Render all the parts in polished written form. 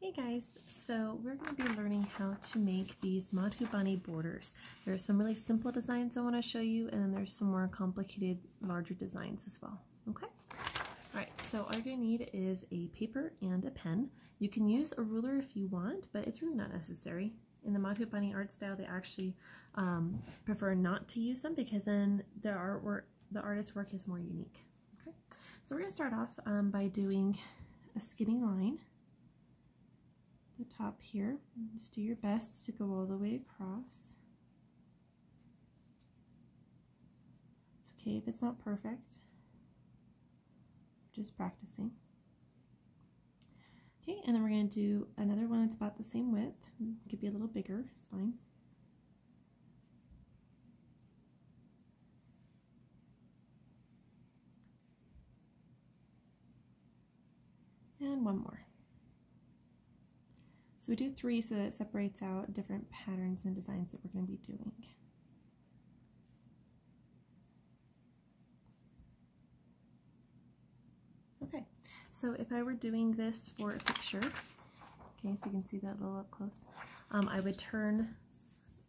Hey guys, so we're going to be learning how to make these Madhubani borders. There's some really simple designs I want to show you, and then there's some more complicated, larger designs as well. Okay? Alright, so all you're going to need is a paper and a pen. You can use a ruler if you want, but it's really not necessary. In the Madhubani art style, they actually prefer not to use them because then the artist's work is more unique. Okay? So we're going to start off by doing a skinny line. The top here. Just do your best to go all the way across. It's okay if it's not perfect. Just practicing. Okay, and then we're going to do another one that's about the same width. It could be a little bigger, it's fine. And one more. So we do 3 so that it separates out different patterns and designs that we're going to be doing. Okay, so if I were doing this for a picture, okay, so you can see that a little up close, I would turn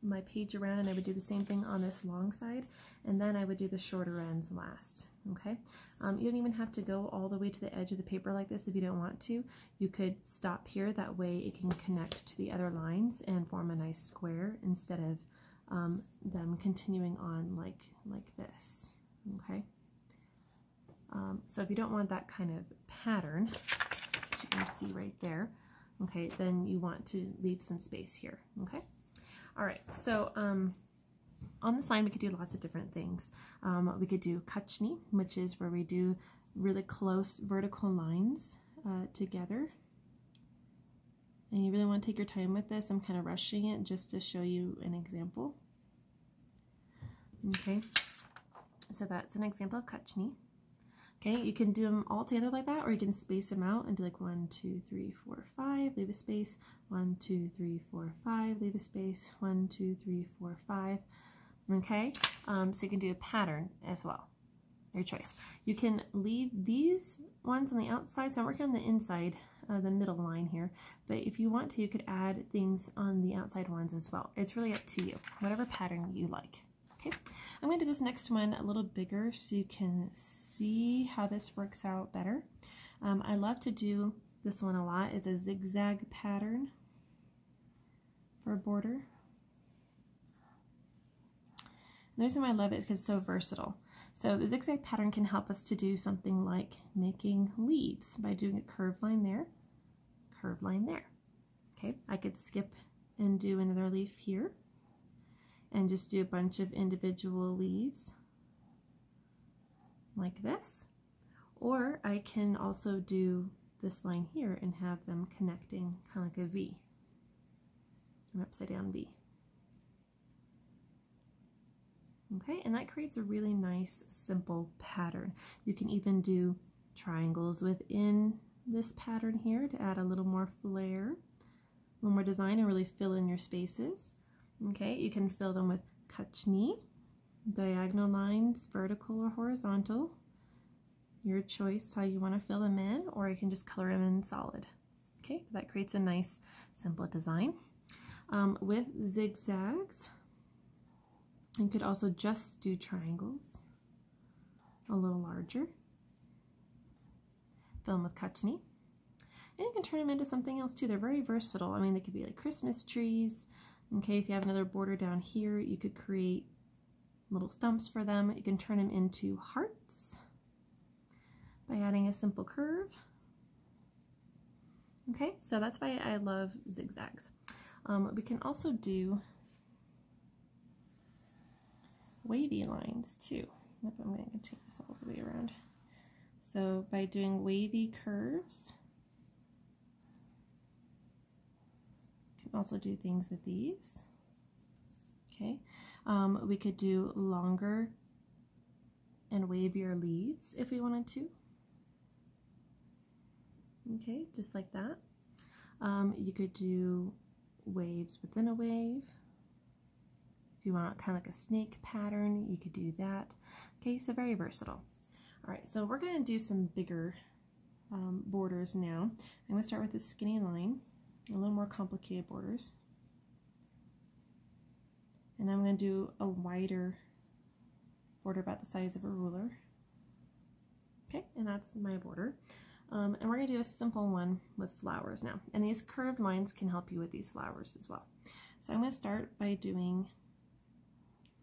my page around and I would do the same thing on this long side, and then I would do the shorter ends last. Okay, you don't even have to go all the way to the edge of the paper like this if you don't want to. You could stop here, that way it can connect to the other lines and form a nice square instead of them continuing on like this. Okay, so if you don't want that kind of pattern, which you can see right there, okay, then you want to leave some space here. Okay. All right, so on this line we could do lots of different things. We could do kachni, which is where we do really close vertical lines together. And you really want to take your time with this. I'm kind of rushing it just to show you an example. Okay, so that's an example of kachni. Okay, you can do them all together like that, or you can space them out and do like 1, 2, 3, 4, 5, leave a space, 1, 2, 3, 4, 5, leave a space, 1, 2, 3, 4, 5. Okay, so you can do a pattern as well, your choice. You can leave these ones on the outside, so I'm working on the inside, the middle line here, but if you want to, you could add things on the outside ones as well. It's really up to you, whatever pattern you like. Okay, I'm going to do this next one a little bigger so you can see how this works out better. I love to do this one a lot. It's a zigzag pattern for a border. And the reason why I love it is because it's so versatile. So the zigzag pattern can help us to do something like making leaves by doing a curved line there, curved line there. Okay, I could skip and do another leaf here, and just do a bunch of individual leaves like this. Or I can also do this line here and have them connecting kind of like a V, an upside down V. Okay, and that creates a really nice, simple pattern. You can even do triangles within this pattern here to add a little more flair, a little more design, and really fill in your spaces. Okay, you can fill them with kachni, diagonal lines, vertical or horizontal. Your choice how you want to fill them in, or you can just color them in solid. Okay, that creates a nice, simple design. With zigzags, you could also just do triangles, a little larger. Fill them with kachni. And you can turn them into something else too. They're very versatile. I mean, they could be like Christmas trees. Okay, if you have another border down here, you could create little stumps for them. You can turn them into hearts by adding a simple curve. Okay, so that's why I love zigzags. We can also do wavy lines too. I'm going to continue this all the way around. So by doing wavy curves, also do things with these. Okay, we could do longer and wavier leaves if we wanted to. Okay, just like that. You could do waves within a wave. If you want kind of like a snake pattern, you could do that. Okay, so very versatile. All right, so we're going to do some bigger borders now. I'm going to start with this skinny line. a little more complicated borders. And I'm going to do a wider border about the size of a ruler. Okay, and that's my border. And we're going to do a simple one with flowers now. And these curved lines can help you with these flowers as well. So I'm going to start by doing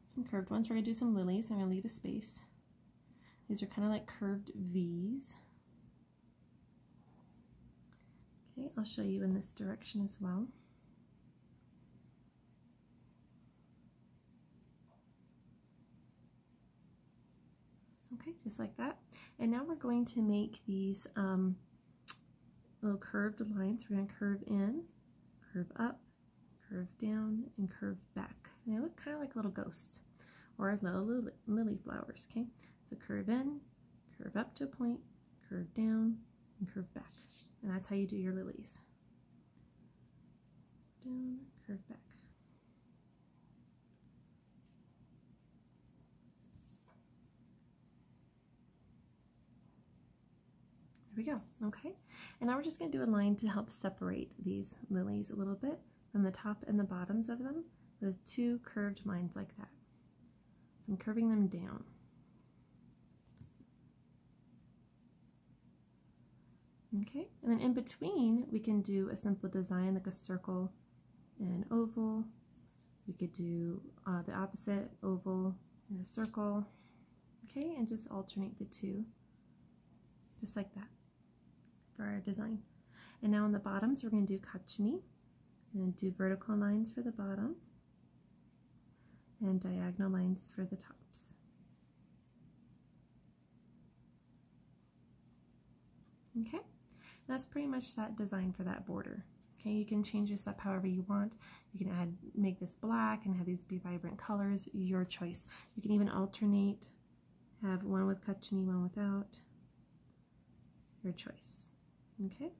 some curved ones. We're going to do some lilies. I'm going to leave a space. These are kind of like curved V's. Okay, I'll show you in this direction as well. Okay, just like that. And now we're going to make these little curved lines. We're going to curve in, curve up, curve down, and curve back. And they look kind of like little ghosts or little lily flowers, okay? So curve in, curve up to a point, curve down, and curve back. And that's how you do your lilies. Down, curve back. There we go, okay? And now we're just going to do a line to help separate these lilies a little bit from the top and the bottoms of them with two curved lines like that. So I'm curving them down. Okay, and then in between we can do a simple design like a circle and an oval. We could do the opposite, oval and a circle. Okay, and just alternate the two, just like that, for our design. And now on the bottoms we're going to do kachni. We're going to do vertical lines for the bottom and diagonal lines for the tops. Okay, that's pretty much that design for that border. Okay, you can change this up however you want. You can make this black and have these be vibrant colors, your choice. You can even alternate, have one with kachni, one without, your choice. Okay,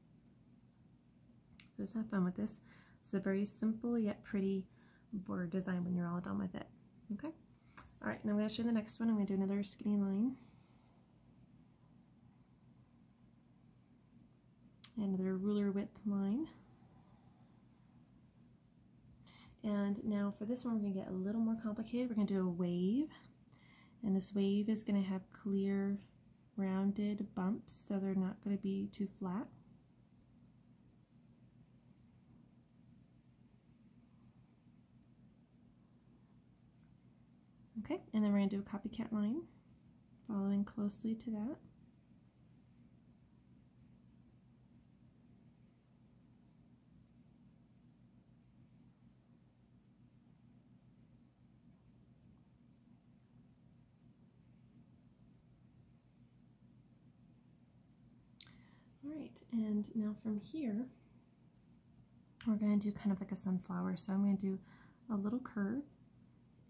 so just have fun with this. It's a very simple yet pretty border design when you're all done with it. Okay, all right, now I'm going to show you the next one. I'm going to do another skinny line. Another ruler width line. And now for this one, we're going to get a little more complicated. We're going to do a wave. And this wave is going to have clear, rounded bumps, so they're not going to be too flat. Okay, and then we're going to do a copycat line, following closely to that. Alright, and now from here, we're going to do kind of like a sunflower. So I'm going to do a little curve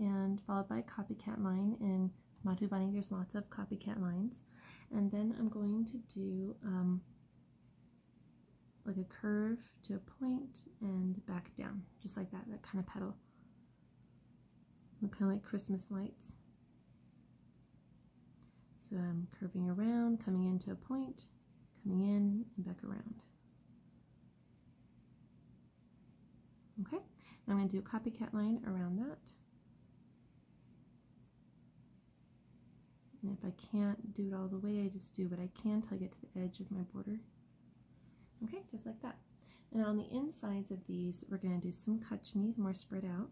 and followed by a copycat line. In Madhubani, there's lots of copycat lines. And then I'm going to do like a curve to a point and back down, just like that, that kind of petal. Look kind of like Christmas lights. So I'm curving around, coming into a point, coming in and back around. Okay, now I'm going to do a copycat line around that. And if I can't do it all the way, I just do what I can till I get to the edge of my border. Okay, just like that. And on the insides of these, we're going to do some kachni, more spread out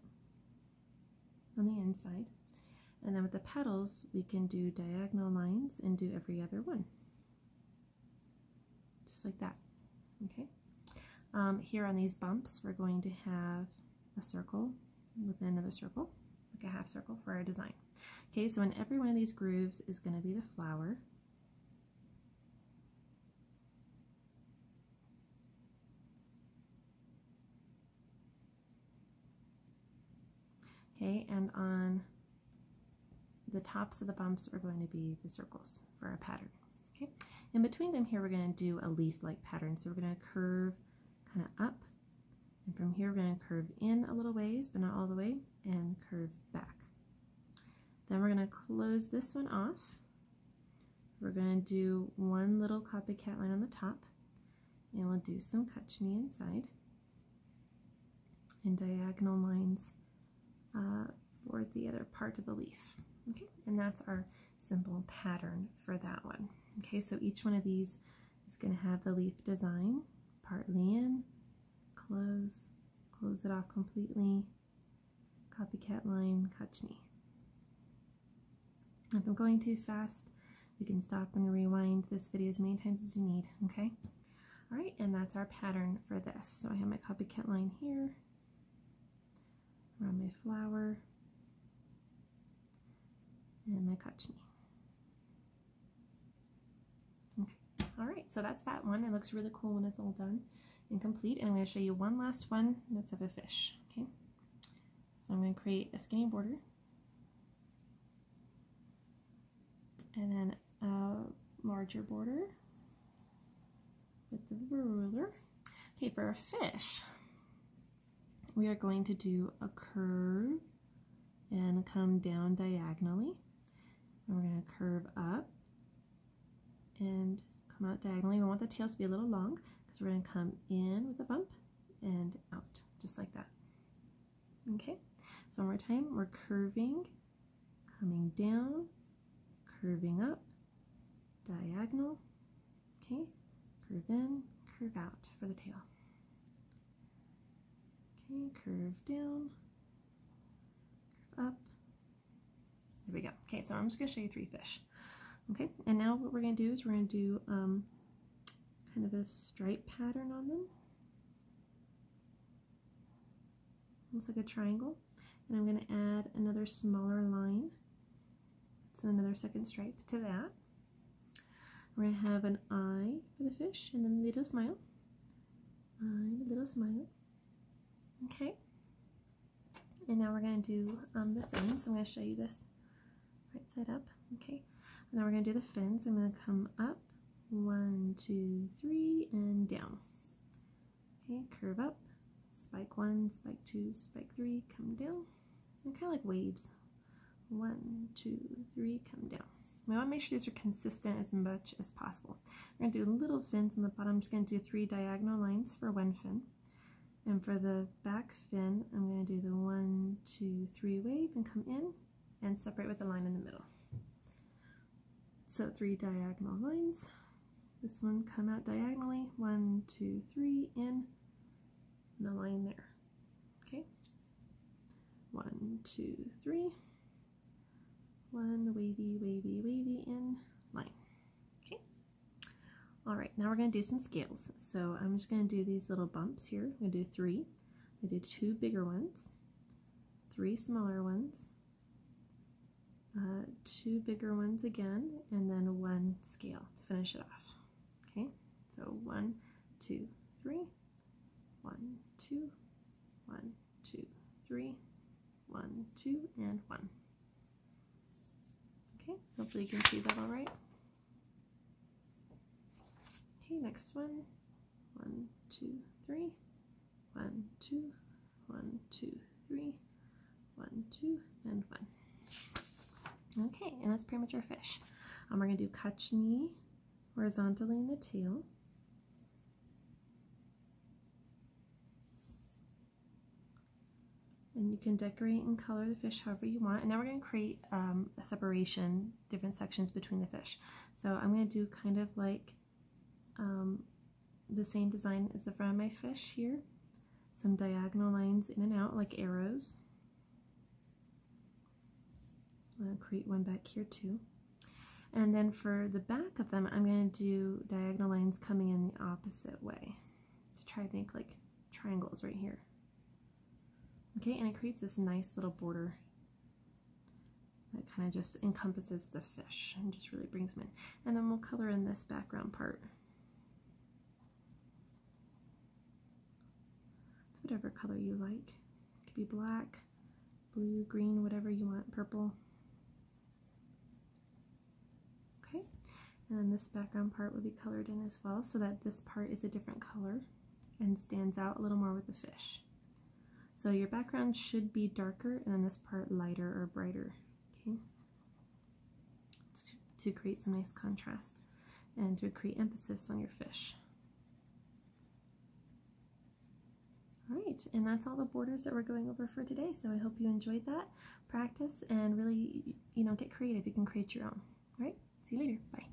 on the inside. And then with the petals, we can do diagonal lines and do every other one. Just like that, okay? Here on these bumps, we're going to have a circle within another circle, like a half circle for our design. Okay, so in every one of these grooves is going to be the flower. Okay, and on the tops of the bumps are going to be the circles for our pattern. Okay, in between them here we're going to do a leaf-like pattern. So we're going to curve kind of up, and from here we're going to curve in a little ways, but not all the way, and curve back. Then we're going to close this one off. We're going to do one little copycat line on the top, and we'll do some kachni inside. and diagonal lines for the other part of the leaf. Okay, and that's our simple pattern for that one. Okay, so each one of these is going to have the leaf design, partly in, close it off completely, copycat line, catch knee. If I'm going too fast, you can stop and rewind this video as many times as you need, okay? All right, and that's our pattern for this. So I have my copycat line here, around my flower, and my catch knee. Okay, all right, so that's that one. It looks really cool when it's all done and complete. And I'm going to show you one last one that's of a fish, okay? So I'm going to create a skinny border, and then a larger border with the ruler. Okay, for a fish, we are going to do a curve and come down diagonally. And we're going to curve up and come out diagonally. We want the tails to be a little long because we're going to come in with a bump and out, just like that. Okay, so one more time, we're curving, coming down, curving up, diagonal, okay, curve in, curve out for the tail. Okay, curve down, curve up. There we go. Okay, so I'm just going to show you 3 fish. Okay, and now what we're going to do is we're going to do kind of a stripe pattern on them. Looks like a triangle. And I'm going to add another smaller line. It's another second stripe to that. We're going to have an eye for the fish and then a little smile. Eye, a little smile. Okay. And now we're going to do the fins. I'm going to show you this right side up. Okay. And now we're going to do the fins. I'm going to come up, 1, 2, 3, and down. Okay, curve up, spike 1, spike 2, spike 3, come down. And kind of like waves. 1, 2, 3, come down. We want to make sure these are consistent as much as possible. We're going to do little fins on the bottom. I'm just going to do 3 diagonal lines for one fin. And for the back fin, I'm going to do the 1, 2, 3 wave and come in and separate with a line in the middle. So 3 diagonal lines. This one come out diagonally, 1, 2, 3, in, and a line there. Okay. 1, 2, 3. 1 wavy, wavy, wavy, in, line. Okay. All right, now we're going to do some scales. So I'm just going to do these little bumps here. I'm going to do 3. I'm going to do 2 bigger ones, 3 smaller ones, 2 bigger ones again, and then 1 scale to finish it off. Okay, so 1, 2, 3, 1, 2, 1, 2, 3, 1, 2, and 1. Okay, hopefully you can see that all right. Okay, next one. 1, 2, 3, 1, 2, 1, 2, 3, 1, 2, and 1. Okay, and that's pretty much our fish. We're going to do catch knee horizontally in the tail. And you can decorate and color the fish however you want. And now we're going to create a separation, different sections between the fish. So I'm going to do kind of like the same design as the front of my fish here. Some diagonal lines in and out like arrows. I'll create one back here too. And then for the back of them, I'm going to do diagonal lines coming in the opposite way to try to make like triangles right here. Okay, and it creates this nice little border that kind of just encompasses the fish and just really brings them in. And then we'll color in this background part. Whatever color you like. It could be black, blue, green, whatever you want, purple. Okay, and then this background part will be colored in as well so that this part is a different color and stands out a little more with the fish. So your background should be darker and then this part lighter or brighter, okay, to create some nice contrast and to create emphasis on your fish. All right, and that's all the borders that we're going over for today. So I hope you enjoyed that. Practice and really, get creative. You can create your own. All right, see you later. Bye.